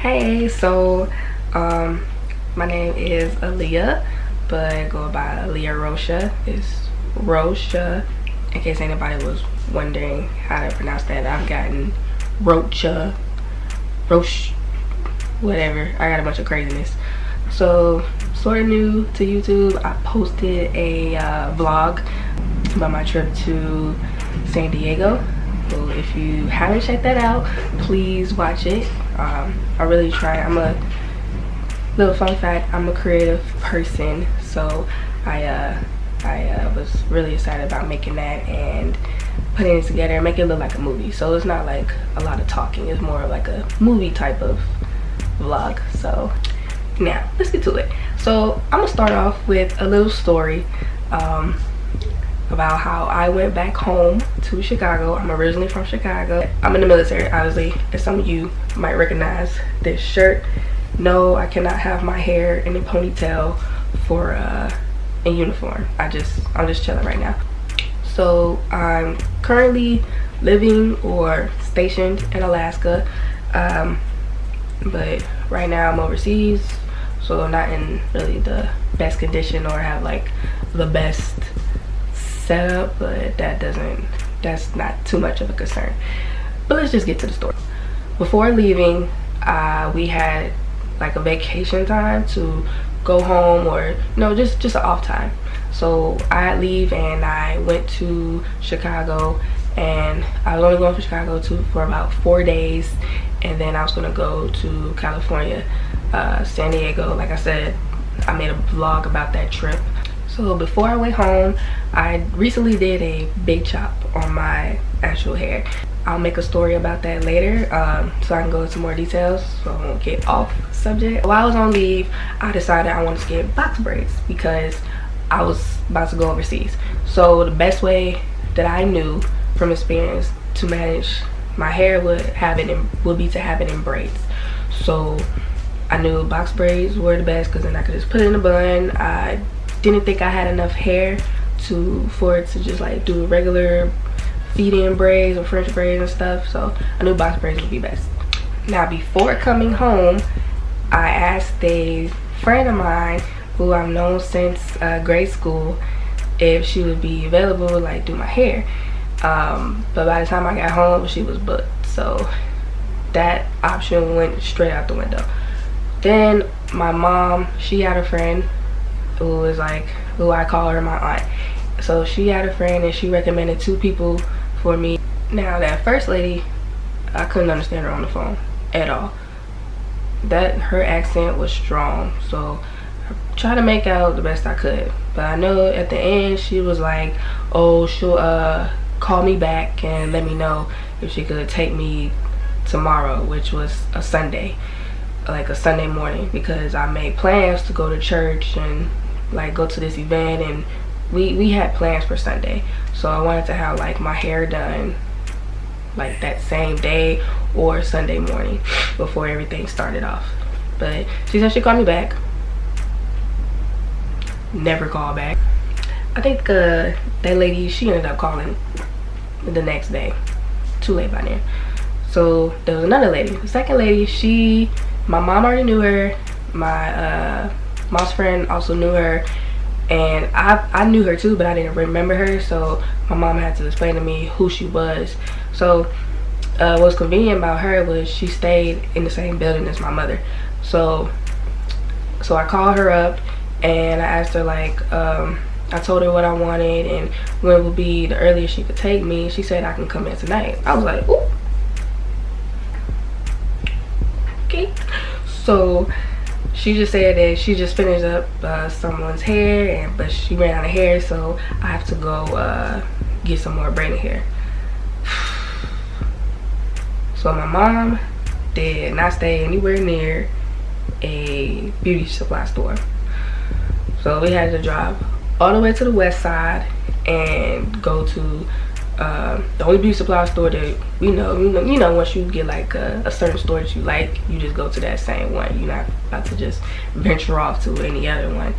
Hey, my name is Aaliyah, but I go by Aaliyah Rosha. It's Rosha, in case anybody was wondering how to pronounce that. I've gotten Rocha, Roche, whatever. I got a bunch of craziness. So, sort of new to YouTube. I posted a vlog about my trip to San Diego. So if you haven't checked that out, please watch it. I really try. I'm a little fun fact. I'm a creative person, so I was really excited about making that and putting it together and making it look like a movie. So it's not like a lot of talking. It's more like a movie type of vlog. So now let's get to it. So I'm gonna start off with a little story about how I went back home to Chicago. I'm originally from Chicago. I'm in the military, obviously, as some of you might recognize this shirt. No, I cannot have my hair in a ponytail for in uniform. I'm just chilling right now. So I'm currently living or stationed in Alaska, but right now I'm overseas, so I'm not in really the best condition or have like the best setup, but that's not too much of a concern. But let's just get to the story. Before leaving, we had like a vacation time to go home, or just an off time. So I leave and I went to Chicago, and I was only going to Chicago for about 4 days, and then I was gonna go to California, San Diego. Like I said, I made a vlog about that trip. So before I went home, I recently did a big chop on my actual hair. I'll make a story about that later, so I can go into more details, so I won't get off subject. While I was on leave, I decided I wanted to get box braids because I was about to go overseas. So the best way that I knew from experience to manage my hair would be to have it in braids. So I knew box braids were the best because then I could just put it in a bun. I didn't think I had enough hair for it to just like do regular feed-in braids or French braids and stuff, so I knew box braids would be best. Now before coming home, I asked a friend of mine who I've known since grade school if she would be available to like do my hair, but by the time I got home she was booked, so that option went straight out the window. Then my mom, she had a friend who I call her my aunt. So she had a friend and she recommended 2 people for me. Now that first lady, I couldn't understand her on the phone at all. Her accent was strong, so I tried to make out the best I could. But I know at the end she was like, oh, she'll call me back and let me know if she could take me tomorrow, which was a Sunday, like a Sunday morning, because I made plans to go to church and like go to this event, and we had plans for Sunday, so I wanted to have like my hair done like that same day or Sunday morning before everything started off. But she said she'd call me back. Never called back. I think that lady, she ended up calling the next day. Too late by then. So there was another lady. The second lady, my mom already knew her. My mom's friend also knew her, and I knew her too, but I didn't remember her, so my mom had to explain to me who she was. So what was convenient about her was she stayed in the same building as my mother. So I called her up and I asked her, like, I told her what I wanted and when would be the earliest she could take me. She said I can come in tonight. I was like, ooh, okay. So she just said that she just finished up someone's hair, but she ran out of hair, so I have to go get some more braided hair. So my mom did not stay anywhere near a beauty supply store, so we had to drive all the way to the west side and go to the only beauty supply store that we know. You know, once you get like a certain store that you like, you just go to that same one. You're not about to just venture off to any other one.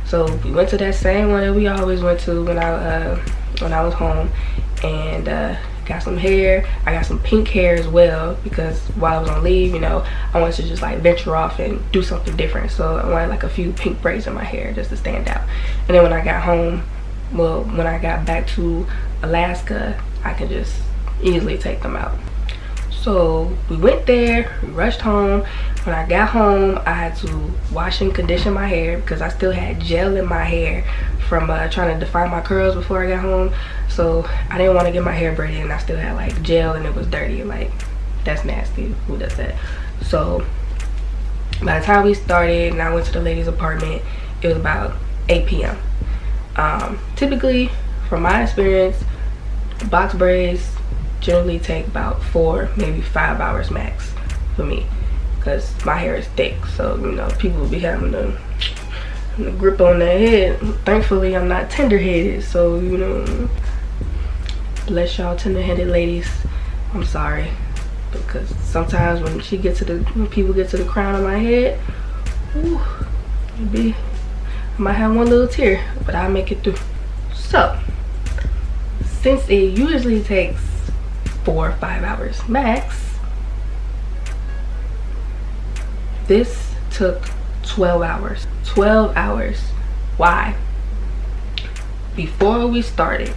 So we went to that same one that we always went to when I was home, and got got some hair. I got some pink hair as well, because while I was on leave, you know, I wanted to just like venture off and do something different. So I wanted like a few pink braids in my hair just to stand out. And then when I got home, well, when I got back to Alaska, I could just easily take them out. So we went there, we rushed home. When I got home, I had to wash and condition my hair because I still had gel in my hair from trying to define my curls before I got home. So I didn't want to get my hair braided and I still had like gel and it was dirty. Like, that's nasty. Who does that? So by the time we started and I went to the lady's apartment, it was about 8 p.m. Typically, from my experience, box braids generally take about 4, maybe 5 hours max for me, because my hair is thick. So, you know, people will be having the grip on their head. Thankfully, I'm not tender-headed, so, you know, bless y'all tender-headed ladies. I'm sorry, because sometimes when people get to the crown of my head, ooh, I might have one little tear, but I'll make it through. So, since it usually takes 4 or 5 hours max, this took 12 hours. 12 hours. Why? Before we started,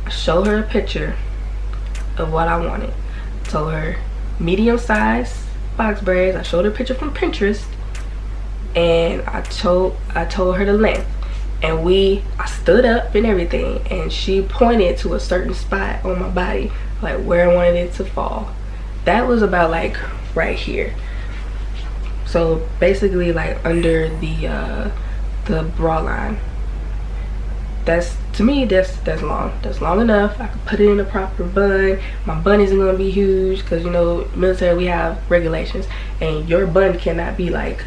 I showed her a picture of what I wanted. Told her medium size box braids. I showed her a picture from Pinterest, and I told her the length. And I stood up and everything, and she pointed to a certain spot on my body, like where I wanted it to fall. That was about like right here. So basically like under the bra line. To me that's long. That's long enough. I could put it in a proper bun. My bun isn't gonna be huge because, you know, military, we have regulations, and your bun cannot be like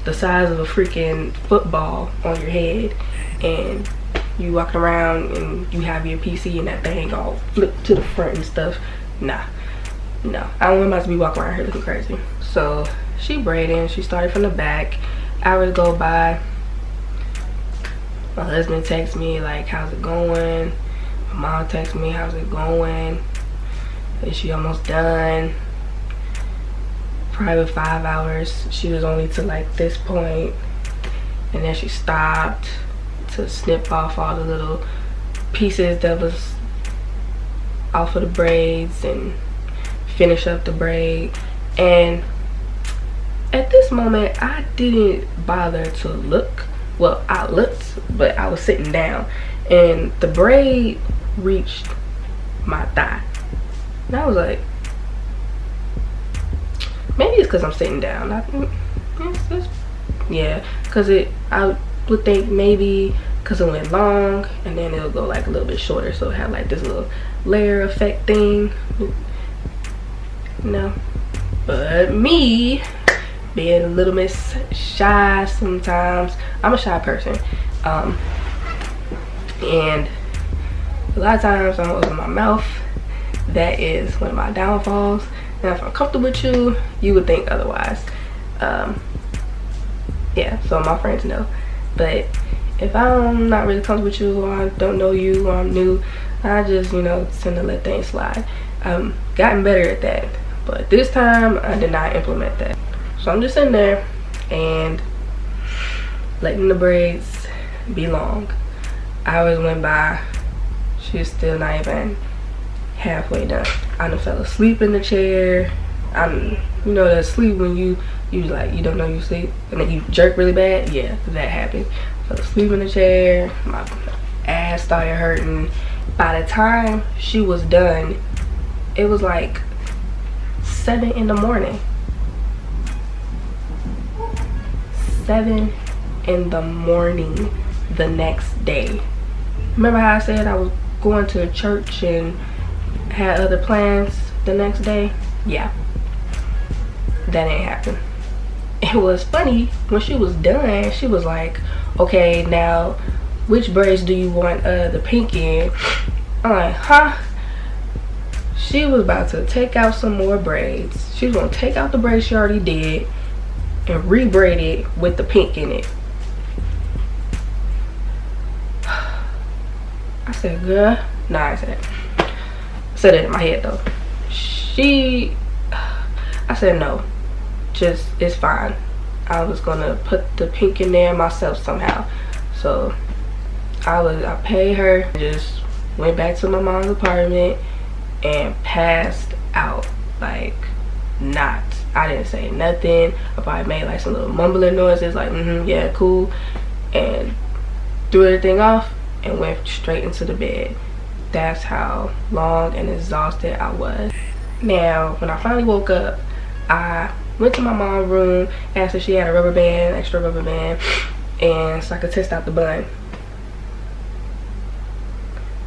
the size of a freaking football on your head, and you walking around and you have your PC and that thing all flipped to the front and stuff. Nah, no, I don't want to be walking around here looking crazy. So she braiding. She started from the back. Hours go by. My husband texts me like, how's it going? My mom texts me, how's it going? Is she almost done? Probably 5 hours. She was only to like this point, and then she stopped to snip off all the little pieces that was off of the braids and finish up the braid. And at this moment, I didn't bother to look. Well, I looked, but I was sitting down, and the braid reached my thigh, and I was like, maybe it's because I'm sitting down. Yeah, because I would think maybe because it went long and then it'll go like a little bit shorter, so it had like this little layer effect thing. No, but me being a little bit shy sometimes. I'm a shy person, and a lot of times I don't open my mouth. That is one of my downfalls. Now, if I'm comfortable with you, you would think otherwise. Yeah, so my friends know. But if I'm not really comfortable with you, or I don't know you, or I'm new, I just, you know, tend to let things slide. I've gotten better at that, but this time I did not implement that. So I'm just sitting there and letting the braids be long. Hours went by. She's still not even halfway done. I done fell asleep in the chair. You know that sleep when you like, you don't know you sleep and then you jerk really bad? Yeah, that happened. Fell asleep in the chair. My ass started hurting. By the time she was done, it was like 7 in the morning. 7 in the morning the next day. Remember how I said I was going to church and had other plans the next day? Yeah, that ain't happen. It was funny, when she was done, she was like, okay, now which braids do you want the pink in? I'm like, huh? She was about to take out some more braids. She was gonna take out the braids she already did and re-braid it with the pink in it. I said, girl, nah, I said. said it in my head though. I said no, just it's fine. I was gonna put the pink in there myself somehow. So I paid her, just went back to my mom's apartment and passed out. Like, not. I didn't say nothing. I probably made like some little mumbling noises, like yeah, cool, and threw everything off and went straight into the bed. That's how long and exhausted I was. Now, when I finally woke up, I went to my mom's room, asked if she had a rubber band, extra rubber band, and so I could test out the bun.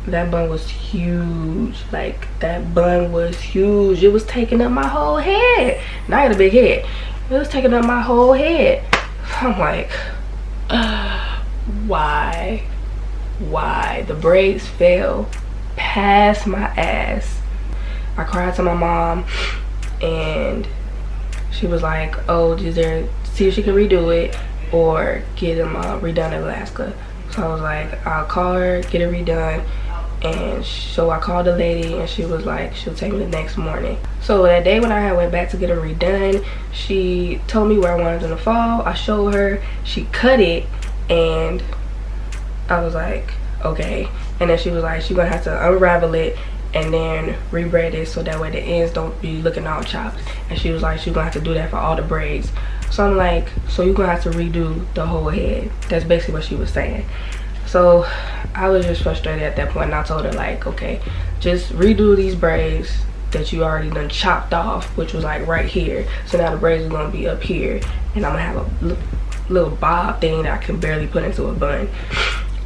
That bun was huge. Like, that bun was huge. It was taking up my whole head. And I had a big head. It was taking up my whole head. I'm like, why? Why? The braids fell past my ass. I cried to my mom, and she was like, oh, is there, see if she can redo it or get them redone in Alaska. So I was like, I'll call her, get it redone. And so I called the lady, and she was like, she'll take me the next morning. So that day when I went back to get it redone, she told me where I wanted them to fall. I showed her, she cut it, and I was like, okay. And then she was like, she's gonna have to unravel it and then rebraid it so that way the ends don't be looking all chopped. And she was like, she's gonna have to do that for all the braids. So I'm like, so you're gonna have to redo the whole head. That's basically what she was saying. So I was just frustrated at that point, and I told her, like, okay, just redo these braids that you already done chopped off, which was like right here. So now the braids are gonna be up here, and I'm gonna have a little bob thing that I can barely put into a bun.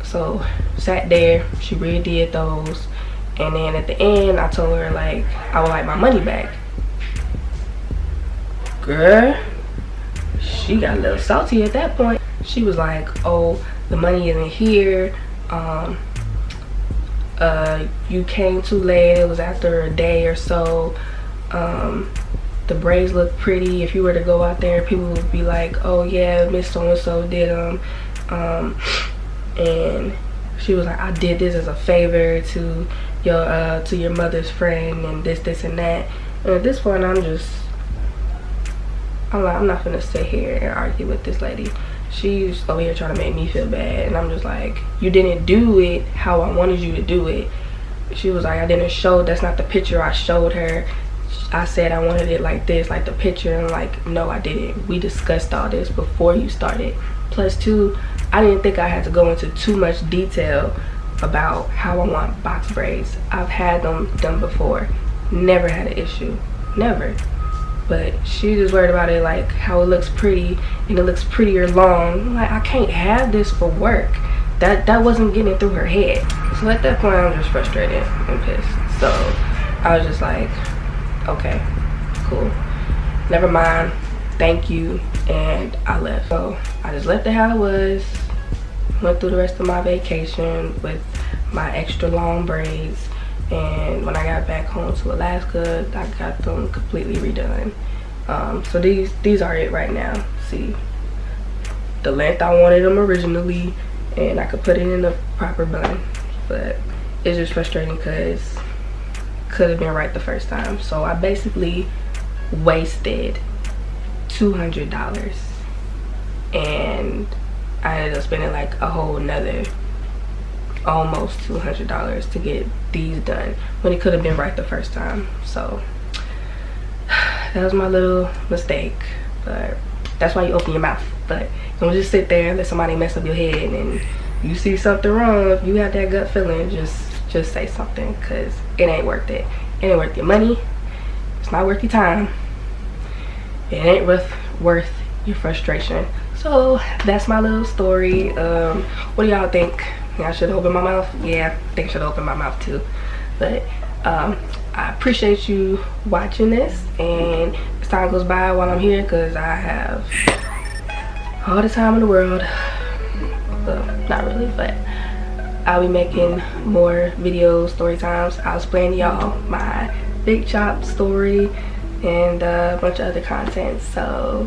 So sat there, she redid those, and then at the end I told her, like, I would like my money back. Girl, she got a little salty at that point. She was like, oh, the money isn't here, you came too late, it was after a day or so, the braids look pretty. If you were to go out there, people would be like, oh yeah, Miss so-and-so did them. And she was like, I did this as a favor to your mother's friend, and this and that. And at this point, I'm like, I'm not gonna sit here and argue with this lady. She's over here trying to make me feel bad, and I'm just like, you didn't do it how I wanted you to do it. She was like, I didn't show, that's not the picture I showed her. I said I wanted it like this, like the picture. And like, no, I didn't. We discussed all this before you started. Plus two, I didn't think I had to go into too much detail about how I want box braids. I've had them done before, never had an issue, never. But she just worried about it, like how it looks pretty and it looks prettier long. I'm like, I can't have this for work. That wasn't getting through her head. So at that point, I'm just frustrated and pissed. So I was just like, okay, cool, never mind, thank you, and I left. So I just left it how it was, went through the rest of my vacation with my extra long braids. And when I got back home to Alaska, I got them completely redone. So these are it right now. See, the length I wanted them originally, and I could put it in the proper bun. But it's just frustrating because could have been right the first time. So I basically wasted $200, and I ended up spending like a whole nother almost $200 to get these done when it could have been right the first time. So that was my little mistake, but that's why you open your mouth. But don't just sit there and let somebody mess up your head, and you see something wrong, if you have that gut feeling, just say something, because it ain't worth it. It ain't worth your money, it's not worth your time, it ain't worth your frustration. So that's my little story. What do y'all think? I should open my mouth? Yeah, I think I should open my mouth too. But I appreciate you watching this, and as time goes by while I'm here, because I have all the time in the world. Well, not really, but I'll be making more videos, story times. I'll explain to y'all my big chop story and a bunch of other content. So